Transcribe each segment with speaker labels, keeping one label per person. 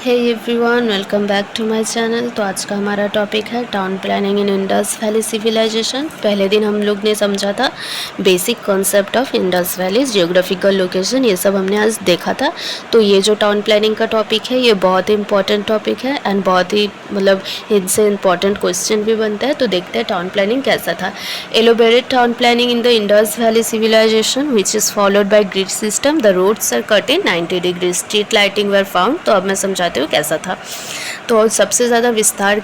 Speaker 1: Hey everyone, welcome back to my channel. तो आज का हमारा टॉपिक है town planning in Indus valley civilisation. पहले दिन हम लोग ने समझा था basic concept of Indus valley, geographical location, ये सब हमने आज देखा था। तो ये जो टाउन प्लानिंग का टॉपिक है ये बहुत ही इंपॉर्टेंट टॉपिक है एंड बहुत ही इनसे इंपॉर्टेंट क्वेश्चन भी बनता है। तो देखते हैं टाउन प्लानिंग कैसा था। Elaborate town planning in the Indus valley civilisation which is followed by grid system. The roads are cut in 90 degree, street lighting were found. तो अब मैं समझाती हूँ कैसा था। तो सबसे ज़्यादा विस्तार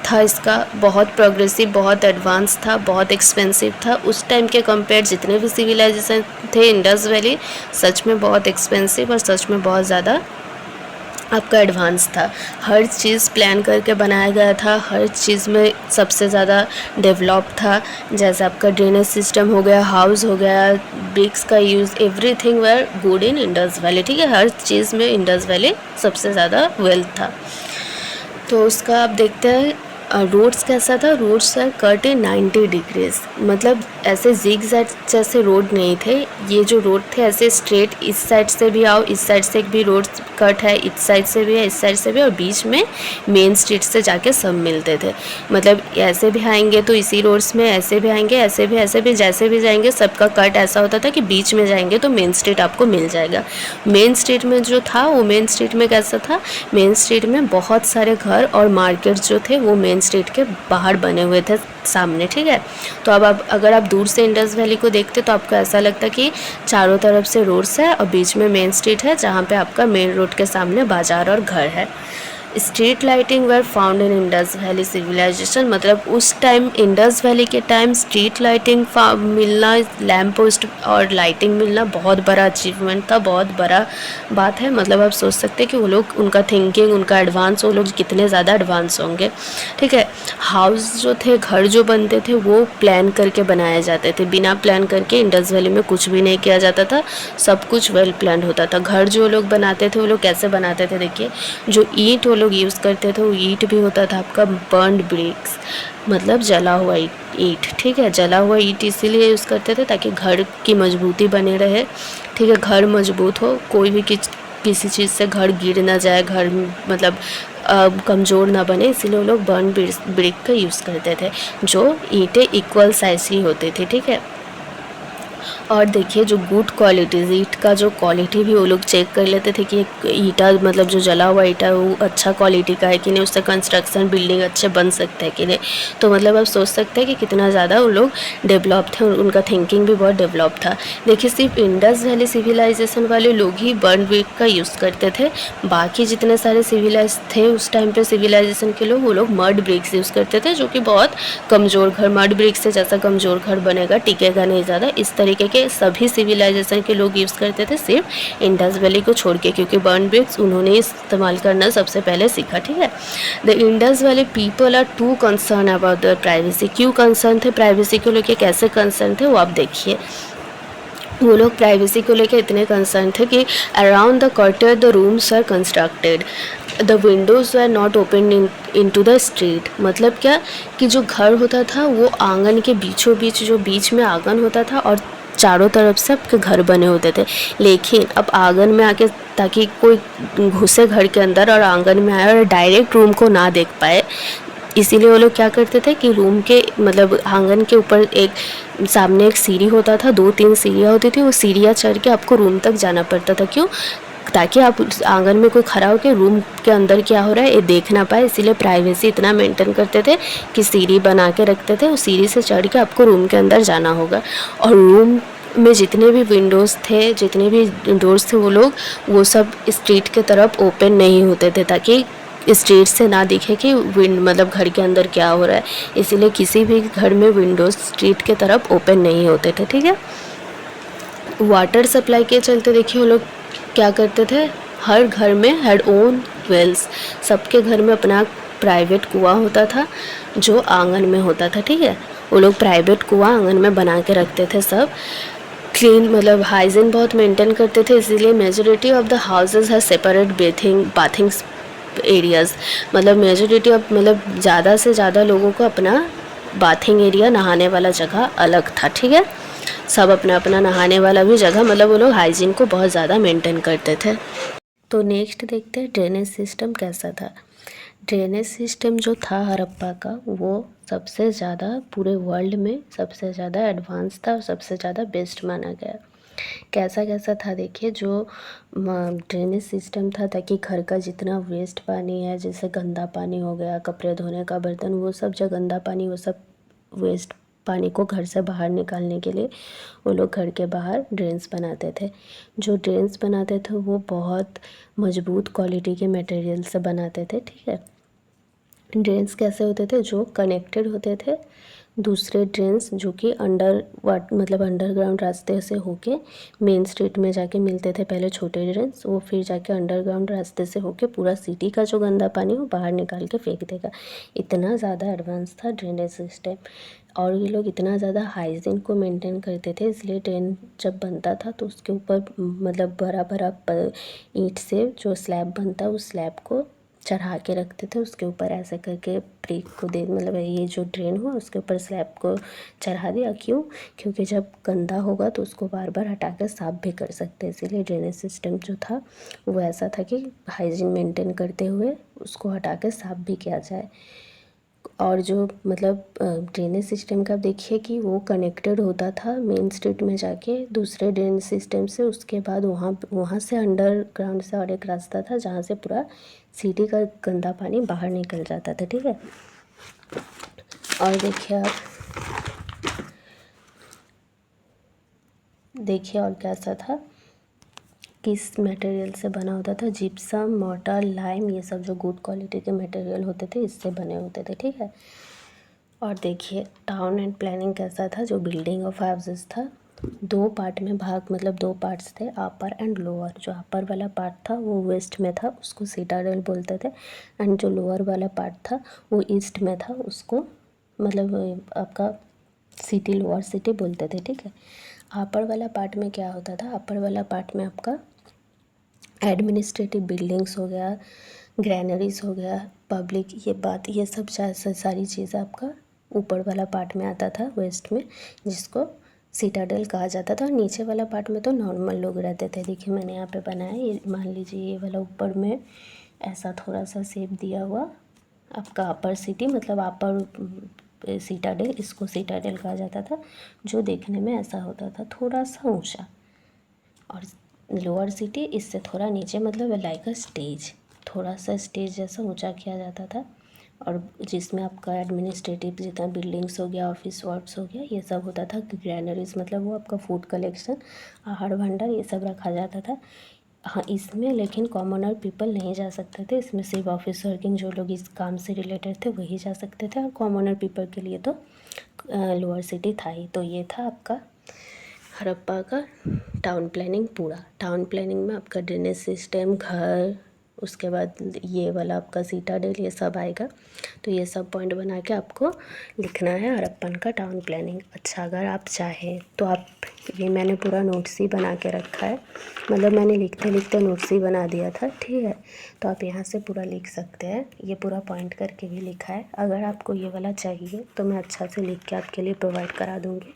Speaker 1: था इसका, बहुत प्रोग्रेसिव, बहुत एडवांस था, बहुत एक्सपेंसिव था। उस टाइम के कंपेयर जितने भी सिविलाइजेशन थे इंडस वैली सच में बहुत एक्सपेंसिव और सच में बहुत ज़्यादा आपका एडवांस था। हर चीज़ प्लान करके बनाया गया था, हर चीज़ में सबसे ज़्यादा डेवलप था। जैसे आपका ड्रेनेज सिस्टम हो गया, हाउस हो गया, ब्रिक्स का use, everything were good in Indus valley. ठीक है, हर चीज़ में इंडस वैली सबसे ज़्यादा वेल था। तो उसका आप देखते हैं रोड्स कैसा था। Roads are cut in 90 degrees, मतलब ऐसे जिग जैग जैसे रोड नहीं थे। ये जो रोड थे ऐसे स्ट्रेट, इस साइड से भी आओ, इस साइड से भी रोड कट है, इस साइड से भी है, इस साइड से भी, और बीच में मेन स्ट्रीट से जाके सब मिलते थे। मतलब ऐसे भी आएंगे तो इसी रोड्स में, ऐसे भी आएंगे, ऐसे भी, जैसे भी जाएंगे सबका कट ऐसा होता था कि बीच में जाएंगे तो मेन स्ट्रीट आपको मिल जाएगा। मेन स्ट्रीट में जो था वो मेन स्ट्रीट में कैसा था, मेन स्ट्रीट में बहुत सारे घर और मार्केट जो थे वो मेन स्ट्रीट के बाहर बने हुए थे सामने। ठीक है, तो अब आप अगर आप दूर से इंडस वैली को देखते तो आपको ऐसा लगता कि चारों तरफ से रोड्स है और बीच में मेन स्ट्रीट है जहाँ पे आपका मेन रोड के सामने बाजार और घर है। Street lighting were found in Indus valley civilisation, मतलब उस टाइम इंडस वैली के टाइम स्ट्रीट लाइटिंग मिलना, लैम्प पोस्ट और लाइटिंग मिलना बहुत बड़ा अचीवमेंट था, बहुत बड़ा बात है। मतलब आप सोच सकते हैं कि वो लोग, उनका थिंकिंग, उनका एडवांस, वो लोग कितने ज़्यादा एडवांस होंगे। ठीक है, हाउस जो थे, घर जो बनते थे वो प्लान करके बनाए जाते थे। बिना प्लान करके इंडस वैली में कुछ भी नहीं किया जाता था, सब कुछ वेल प्लान होता था। घर जो लोग बनाते थे वो लोग कैसे बनाते थे, देखिए, जो ईंट वो लोग यूज़ करते थे वो ईंट भी होता था आपका बर्न्ड ब्रिक्स, मतलब जला हुआ ईंट। ठीक है, जला हुआ ईंट इसीलिए यूज़ करते थे ताकि घर की मजबूती बने रहे। ठीक है, घर मजबूत हो, कोई भी किसी चीज़ से घर गिर ना जाए, घर मतलब कमज़ोर ना बने, इसीलिए वो लोग बर्न ब्रिक का यूज़ करते थे, जो ईंटें इक्वल साइज़ की होती थी। ठीक है, और देखिए जो गुड क्वालिटीज़, ईंट का जो क्वालिटी भी वो लोग चेक कर लेते थे कि ईंटा, मतलब जो जला हुआ ईंटा है वो अच्छा क्वालिटी का है कि नहीं, उससे कंस्ट्रक्शन बिल्डिंग अच्छे बन सकते हैं कि नहीं। तो मतलब आप सोच सकते हैं कि कितना ज़्यादा वो लोग डेवलप थे, उनका थिंकिंग भी बहुत डेवलप था। देखिए, सिर्फ इंडस वैली सिविलाइजेशन वाले लोग ही बर्न ब्रिक का यूज़ करते थे, बाकी जितने सारे सिविलाइज थे उस टाइम पे सिविलाइजेशन के लोग, वो लोग मड ब्रिक्स यूज़ करते थे, जो कि बहुत कमज़ोर घर, मड ब्रिक से जैसा कमज़ोर घर बनेगा, टिकेगा नहीं ज़्यादा, इस तरीके के सभी सिविलाइजेशन के लोग यूज़ करते थे, सिर्फ इंडस वैली को छोड़ के, क्योंकि बर्न ब्रिक्स उन्होंने इस्तेमाल करना सबसे पहले सीखा। ठीक है, the Indus valley people are too concern about the privacy. क्यों कंसर्न थे प्राइवेसी को लेके, कैसे कंसर्न थे वो आप देखिए। वो लोग प्राइवेसी को लेकर इतने कंसर्न थे कि around the quarter the rooms are constructed, the windows are not open into the street. मतलब क्या कि जो घर होता था वो आंगन के बीचों बीच, जो बीच में आंगन होता था और चारों तरफ से आपके घर बने होते थे, लेकिन अब आंगन में आके, ताकि कोई घुसे घर के अंदर और आंगन में आए और डायरेक्ट रूम को ना देख पाए, इसीलिए वो लोग क्या करते थे कि रूम के, मतलब आंगन के ऊपर एक सामने एक सीढ़ी होता था, 2-3 सीढ़ियाँ होती थी, वो सीढ़ियाँ चढ़ के आपको रूम तक जाना पड़ता था। क्यों, ताकि आप आंगन में कोई खड़ा होकर रूम के अंदर क्या हो रहा है ये देख ना पाए। इसीलिए प्राइवेसी इतना मेंटेन करते थे कि सीढ़ी बना के रखते थे, उस सीढ़ी से चढ़ के आपको रूम के अंदर जाना होगा। और रूम में जितने भी विंडोज़ थे, जितने भी डोर्स थे, वो सब स्ट्रीट के तरफ ओपन नहीं होते थे, ताकि स्ट्रीट से ना दिखे कि मतलब घर के अंदर क्या हो रहा है। इसीलिए किसी भी घर में विंडोज़ स्ट्रीट के तरफ ओपन नहीं होते थे। ठीक है, वाटर सप्लाई के चलते देखिए वो लोग क्या करते थे, हर घर में हैड ओन वेल्स, सबके घर में अपना प्राइवेट कुआं होता था जो आंगन में होता था। ठीक है, वो लोग प्राइवेट कुआं आंगन में बना के रखते थे। सब क्लीन, मतलब हाइजीन बहुत मेंटेन करते थे, इसीलिए majority of the houses have separate bathing areas. मतलब मेजॉरिटी ऑफ, मतलब ज़्यादा से ज़्यादा लोगों को अपना बाथिंग एरिया, नहाने वाला जगह अलग था। ठीक है, सब अपना अपना नहाने वाला भी जगह, मतलब वो लोग हाइजीन को बहुत ज़्यादा मेंटेन करते थे। तो नेक्स्ट देखते हैं ड्रेनेज सिस्टम कैसा था। ड्रेनेज सिस्टम जो था हड़प्पा का, वो सबसे ज़्यादा पूरे वर्ल्ड में सबसे ज़्यादा एडवांस था और सबसे ज़्यादा बेस्ट माना गया। कैसा कैसा था देखिए, जो ड्रेनेज सिस्टम था, ताकि घर का जितना वेस्ट पानी है, जैसे गंदा पानी हो गया, कपड़े धोने का बर्तन, वो सब जो गंदा पानी, वो सब वेस्ट पानी को घर से बाहर निकालने के लिए वो लोग घर के बाहर ड्रेन्स बनाते थे। जो ड्रेन्स बनाते थे वो बहुत मजबूत क्वालिटी के मटेरियल से बनाते थे, ठीक है। ड्रेन्स कैसे होते थे, जो कनेक्टेड होते थे दूसरे ड्रेन्स, जो कि मतलब अंडरग्राउंड रास्ते से होके मेन स्ट्रीट में जाके मिलते थे। पहले छोटे ड्रेन्स, वो फिर जाके अंडरग्राउंड रास्ते से होके पूरा सिटी का जो गंदा पानी वो बाहर निकाल के फेंक देगा। इतना ज़्यादा एडवांस था ड्रेनेज सिस्टम, और ये लोग इतना ज़्यादा हाइजीन को मेंटेन करते थे, इसलिए ड्रेन जब बनता था तो उसके ऊपर मतलब बड़ा बड़ा ईंट से जो स्लैब बनता, उस स्लैब को चढ़ा के रखते थे, उसके ऊपर ऐसे करके ब्रिक को दे, मतलब ये जो ड्रेन हुआ उसके ऊपर स्लैब को चढ़ा दिया। क्यों? क्योंकि जब गंदा होगा तो उसको बार बार हटा कर साफ़ भी कर सकते हैं, इसीलिए ड्रेनेज सिस्टम जो था वो ऐसा था कि हाइजीन मेंटेन करते हुए उसको हटा कर साफ़ भी किया जाए। और जो मतलब ड्रेनेज सिस्टम का देखिए कि वो कनेक्टेड होता था मेन स्ट्रीट में जाके दूसरे ड्रेनेज सिस्टम से, उसके बाद वहाँ से अंडरग्राउंड से और एक रास्ता था जहाँ से पूरा सिटी का गंदा पानी बाहर निकल जाता था, ठीक है। और देखिए और कैसा था, किस मटेरियल से बना होता था। जिप्सम, मोर्टार, लाइम, ये सब जो गुड क्वालिटी के मटेरियल होते थे इससे बने होते थे, ठीक है। और देखिए टाउन एंड प्लानिंग कैसा था। जो बिल्डिंग ऑफ हाउसेस था, दो पार्ट में भाग, मतलब दो पार्ट्स थे, अपर एंड लोअर। जो अपर वाला पार्ट था वो वेस्ट में था, उसको सिटाडेल बोलते थे, एंड जो लोअर वाला पार्ट था वो ईस्ट में था, उसको मतलब आपका सिटी, लोअर सिटी बोलते थे, ठीक है। अपर वाला पार्ट में क्या होता था, अपर वाला पार्ट में आपका एडमिनिस्ट्रेटिव बिल्डिंग्स हो गया, ग्रैनरीज हो गया, पब्लिक, ये सब सारी चीज़ आपका ऊपर वाला पार्ट में आता था वेस्ट में, जिसको सिटाडेल कहा जाता था। और नीचे वाला पार्ट में तो नॉर्मल लोग रहते थे। देखिए मैंने यहाँ पे बनाया, ये मान लीजिए ये वाला ऊपर में ऐसा थोड़ा सा शेप दिया हुआ आपका अपर सिटी, मतलब अपर सिटाडेल, इसको सिटाडेल कहा जाता था, जो देखने में ऐसा होता था थोड़ा सा ऊँचा। और लोअर सिटी इससे थोड़ा नीचे, मतलब लाइक अ स्टेज, थोड़ा सा स्टेज जैसा ऊंचा किया जाता था, और जिसमें आपका एडमिनिस्ट्रेटिव जितना बिल्डिंग्स हो गया, ऑफिस वर्क्स हो गया, ये सब होता था। ग्रैनरीज मतलब वो आपका फूड कलेक्शन, आहार भंडार, ये सब रखा जाता था। हाँ, इसमें लेकिन कॉमनर पीपल नहीं जा सकते थे, इसमें सिर्फ ऑफिस वर्किंग जो लोग इस काम से रिलेटेड थे वही जा सकते थे, और कॉमनर पीपल के लिए तो लोअर सिटी था ही। तो ये था आपका हड़प्पा का टाउन प्लानिंग पूरा। टाउन प्लानिंग में आपका ड्रेनेज सिस्टम, घर, उसके बाद ये वाला आपका सिटाडेल, ये सब आएगा। तो ये सब पॉइंट बना के आपको लिखना है हड़प्पन का टाउन प्लानिंग। अच्छा, अगर आप चाहें तो आप, ये मैंने पूरा नोट्स ही बना के रखा है, मतलब मैंने लिखते लिखते नोट्स ही बना दिया था, ठीक है। तो आप यहाँ से पूरा लिख सकते हैं, ये पूरा पॉइंट करके भी लिखा है। अगर आपको ये वाला चाहिए तो मैं अच्छा से लिख के आपके लिए प्रोवाइड करा दूँगी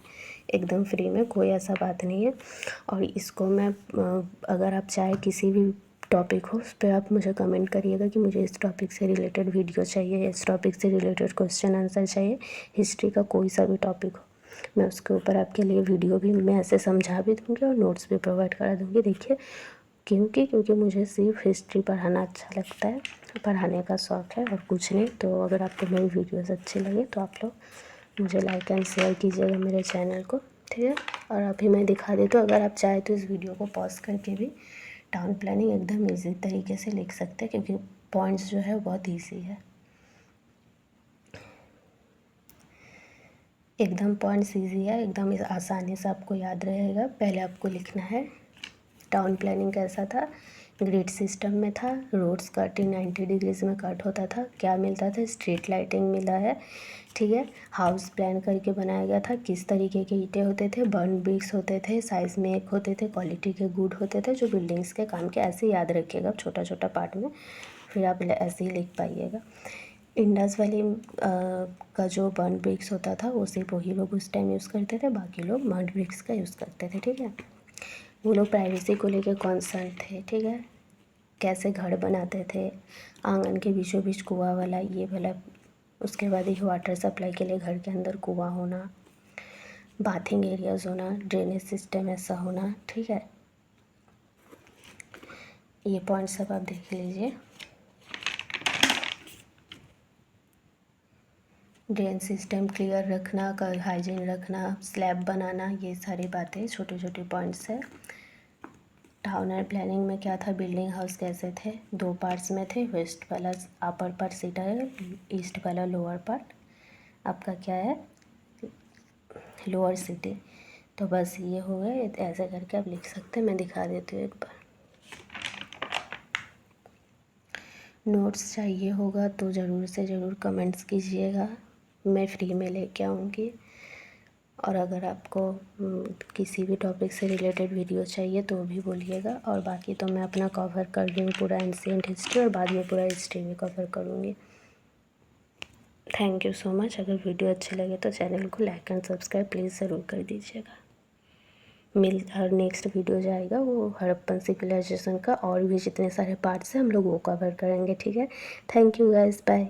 Speaker 1: एकदम फ्री में, कोई ऐसा बात नहीं है। और इसको मैं अगर आप चाहे किसी भी टॉपिक हो उस पर आप मुझे कमेंट करिएगा कि मुझे इस टॉपिक से रिलेटेड वीडियो चाहिए, इस टॉपिक से रिलेटेड क्वेश्चन आंसर चाहिए, हिस्ट्री का कोई सा भी टॉपिक हो, मैं उसके ऊपर आपके लिए वीडियो भी मैं ऐसे समझा भी दूँगी और नोट्स भी प्रोवाइड करा दूँगी। देखिए क्योंकि मुझे सिर्फ हिस्ट्री पढ़ाना अच्छा लगता है, पढ़ाने का शौक़ है और कुछ नहीं। तो अगर आपको मेरी वीडियोस अच्छी लगे तो आप लोग मुझे लाइक एंड शेयर कीजिएगा मेरे चैनल को, ठीक है। और अभी मैं दिखा देती हूँ, अगर आप चाहें तो इस वीडियो को पॉज करके भी टाउन प्लानिंग एकदम ईजी तरीके से लिख सकते हैं, क्योंकि पॉइंट्स जो है वो बहुत ईजी है, एकदम पॉइंट्स ईजी है, एकदम आसानी से आपको याद रहेगा। पहले आपको लिखना है टाउन प्लानिंग कैसा था। ग्रिड सिस्टम में था, रोड्स कट इन 90 डिग्रीज में कट होता था, क्या मिलता था, स्ट्रीट लाइटिंग मिला है, ठीक है। हाउस प्लान करके बनाया गया था, किस तरीके के ईंटें होते थे, बर्न ब्रिक्स होते थे, साइज़ में एक होते थे, क्वालिटी के गुड होते थे, जो बिल्डिंग्स के काम के, ऐसे याद रखिएगा छोटा छोटा पार्ट में, फिर आप ऐसे ही लिख पाइएगा। इंडस वैली का जो बर्न ब्रिक्स होता था वो सिर्फ वही लोग उस टाइम यूज़ करते थे, बाकी लोग मड ब्रिक्स का यूज़ करते थे, ठीक है। वो लोग प्राइवेसी को लेकर कॉन्सर्न थे, ठीक है। कैसे घर बनाते थे, आंगन के बीचों बीच कुआं वाला, ये वाला। उसके बाद ही वाटर सप्लाई के लिए घर के अंदर कुआं होना, बाथिंग एरियाज होना, ड्रेनेज सिस्टम ऐसा होना। ठीक है, ये पॉइंट सब आप देख लीजिए। ड्रेन सिस्टम क्लियर रखना, हाइजीन रखना, स्लैब बनाना, ये सारी बातें छोटे छोटे पॉइंट्स है। टाउन प्लानिंग में क्या था, बिल्डिंग हाउस कैसे थे, 2 पार्ट्स में थे। वेस्ट वाला अपर पार्ट सीटा है, ईस्ट वाला लोअर पार्ट आपका क्या है, लोअर सिटी। तो बस ये हो गए, ऐसे करके आप लिख सकते हैं। मैं दिखा देती हूँ एक बार। नोट्स चाहिए होगा तो ज़रूर से ज़रूर कमेंट्स कीजिएगा, मैं फ्री में लेके आऊँगी। और अगर आपको किसी भी टॉपिक से रिलेटेड वीडियो चाहिए तो भी बोलिएगा। और बाकी तो मैं अपना कवर कर रही हूँ पूरा एंशिएंट हिस्ट्री, और बाद में पूरा हिस्ट्री भी कवर करूँगी। Thank you so much. अगर वीडियो अच्छे लगे तो चैनल को लाइक एंड सब्सक्राइब प्लीज़ ज़रूर कर दीजिएगा। हर नेक्स्ट वीडियो जाएगा वो हड़प्पन सिविलाइजेशन का, और भी जितने सारे पार्ट्स हैं हम लोग वो कवर करेंगे। ठीक है, थैंक यू गाइस, बाय।